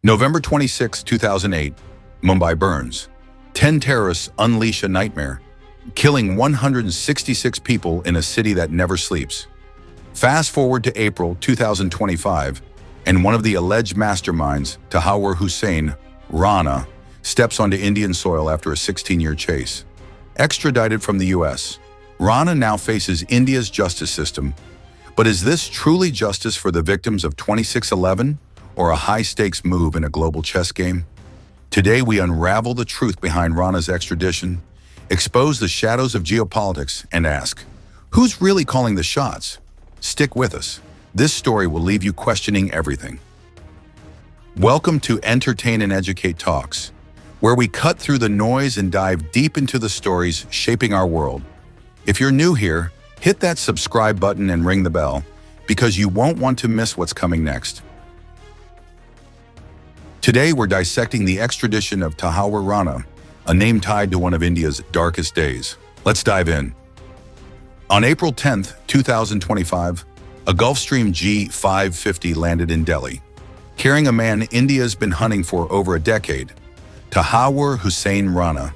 November 26, 2008, Mumbai burns. 10 terrorists unleash a nightmare, killing 166 people in a city that never sleeps. Fast forward to April 2025, and one of the alleged masterminds, Tahawwur Rana, steps onto Indian soil after a 16-year chase. Extradited from the US, Rana now faces India's justice system. But is this truly justice for the victims of 26/11, or a high-stakes move in a global chess game? Today we unravel the truth behind Rana's extradition, expose the shadows of geopolitics, and ask, who's really calling the shots? Stick with us. This story will leave you questioning everything. Welcome to Entertain and Educate Talks, where we cut through the noise and dive deep into the stories shaping our world. If you're new here, hit that subscribe button and ring the bell, because you won't want to miss what's coming next. Today we're dissecting the extradition of Tahawwur Rana, a name tied to one of India's darkest days. Let's dive in. On April 10, 2025, a Gulfstream G550 landed in Delhi, carrying a man India's been hunting for over a decade, Tahawwur Rana,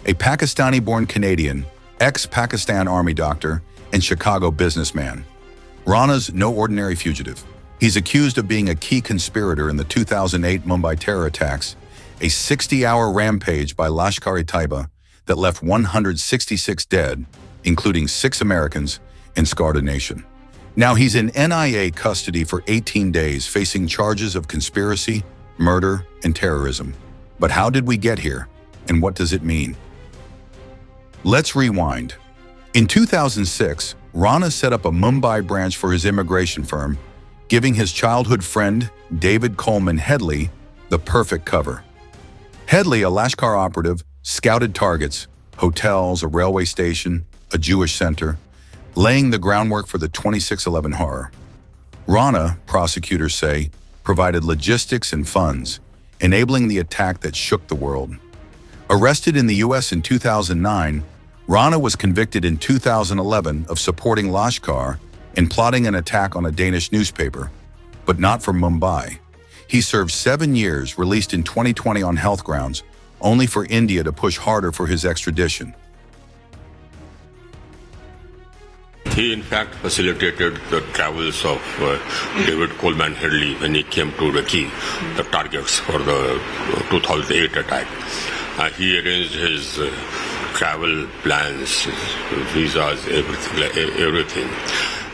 a Pakistani-born Canadian, ex-Pakistan Army doctor, and Chicago businessman. Rana's no ordinary fugitive. He's accused of being a key conspirator in the 2008 Mumbai terror attacks, a 60-hour rampage by Lashkar-e-Taiba that left 166 dead, including 6 Americans, and scarred a nation. Now he's in NIA custody for 18 days, facing charges of conspiracy, murder, and terrorism. But how did we get here, and what does it mean? Let's rewind. In 2006, Rana set up a Mumbai branch for his immigration firm, giving his childhood friend, David Coleman Headley, the perfect cover. Headley, a Lashkar operative, scouted targets, hotels, a railway station, a Jewish center, laying the groundwork for the 26/11 horror. Rana, prosecutors say, provided logistics and funds, enabling the attack that shook the world. Arrested in the US in 2009, Rana was convicted in 2011 of supporting Lashkar and plotting an attack on a Danish newspaper, but not for Mumbai. He served 7 years, released in 2020 on health grounds, only for India to push harder for his extradition. He in fact facilitated the travels of David Coleman Headley when he came to the targets for the 2008 attack. He arranged his travel plans, visas, everything.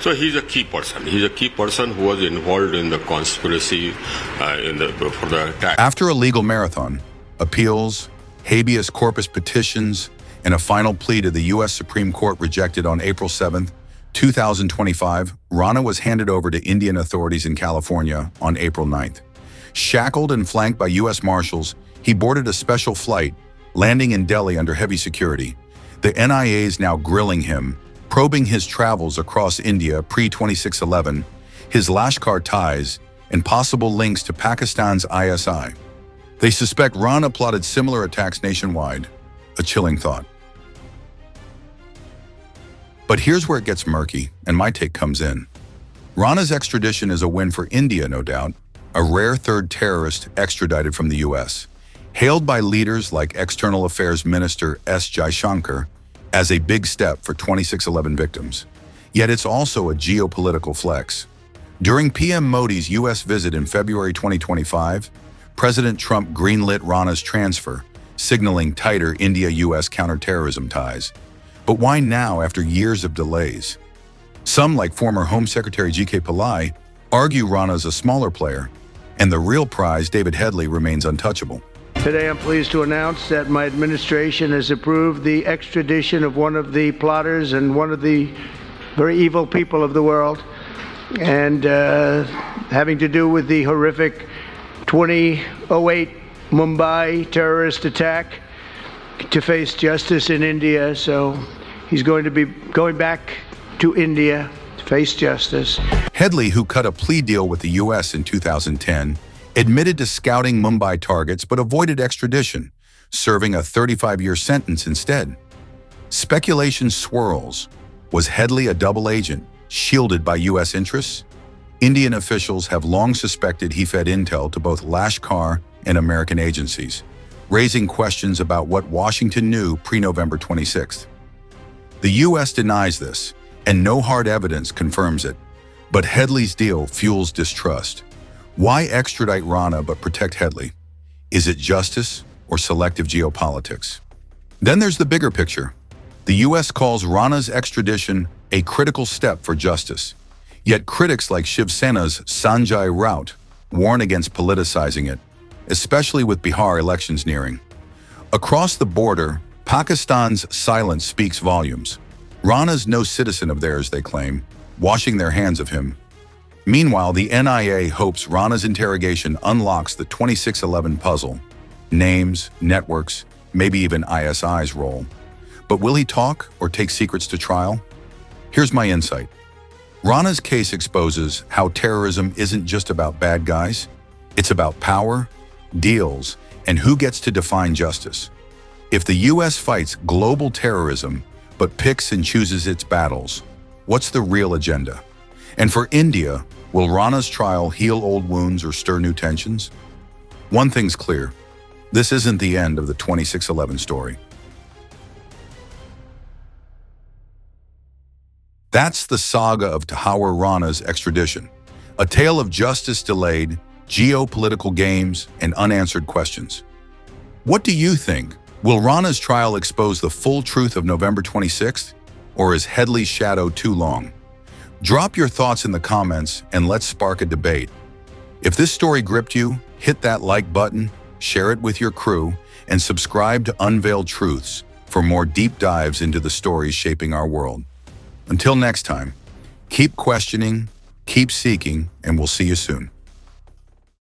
So he's a key person. He's a key person who was involved in the conspiracy for the attack. After a legal marathon, appeals, habeas corpus petitions, and a final plea to the U.S. Supreme Court rejected on April 7, 2025, Rana was handed over to Indian authorities in California on April 9th. Shackled and flanked by U.S. Marshals, he boarded a special flight, landing in Delhi under heavy security. The NIA is now grilling him, probing his travels across India pre-26/11, his Lashkar ties, and possible links to Pakistan's ISI. They suspect Rana plotted similar attacks nationwide. A chilling thought. But here's where it gets murky, and my take comes in. Rana's extradition is a win for India, no doubt, a rare third terrorist extradited from the US, hailed by leaders like External Affairs Minister S. Jaishankar as a big step for 26/11 victims. Yet it's also a geopolitical flex. During PM Modi's US visit in February 2025, President Trump greenlit Rana's transfer, signaling tighter India-US counterterrorism ties. But why now after years of delays? Some, like former Home Secretary G.K. Pillai, argue Rana's a smaller player, and the real prize, David Headley, remains untouchable. Today I'm pleased to announce that my administration has approved the extradition of one of the plotters and one of the very evil people of the world, and having to do with the horrific 2008 Mumbai terrorist attack, to face justice in India. So he's going to be going back to India to face justice. Headley, who cut a plea deal with the US in 2010, admitted to scouting Mumbai targets but avoided extradition, serving a 35-year sentence instead. Speculation swirls. Was Headley a double agent, shielded by US interests? Indian officials have long suspected he fed intel to both Lashkar and American agencies, raising questions about what Washington knew pre-November 26th. The U.S. denies this, and no hard evidence confirms it. But Headley's deal fuels distrust. Why extradite Rana but protect Headley? Is it justice or selective geopolitics? Then there's the bigger picture. The U.S. calls Rana's extradition a critical step for justice. Yet critics like Shiv Sena's Sanjay Raut warn against politicizing it, especially with Bihar elections nearing. Across the border, Pakistan's silence speaks volumes. Rana's no citizen of theirs, they claim, washing their hands of him. Meanwhile, the NIA hopes Rana's interrogation unlocks the 2611 puzzle. Names, networks, maybe even ISI's role. But will he talk or take secrets to trial? Here's my insight. Rana's case exposes how terrorism isn't just about bad guys. It's about power, deals, and who gets to define justice. If the U.S. fights global terrorism but picks and chooses its battles, what's the real agenda? And for India, will Rana's trial heal old wounds or stir new tensions? One thing's clear. This isn't the end of the 2611 story. That's the saga of Tahawwur Rana's extradition, a tale of justice delayed, geopolitical games, and unanswered questions. What do you think? Will Rana's trial expose the full truth of November 26th, or is Headley's shadow too long? Drop your thoughts in the comments and let's spark a debate. If this story gripped you, hit that like button, share it with your crew, and subscribe to Unveiled Truths for more deep dives into the stories shaping our world. Until next time, keep questioning, keep seeking, and we'll see you soon.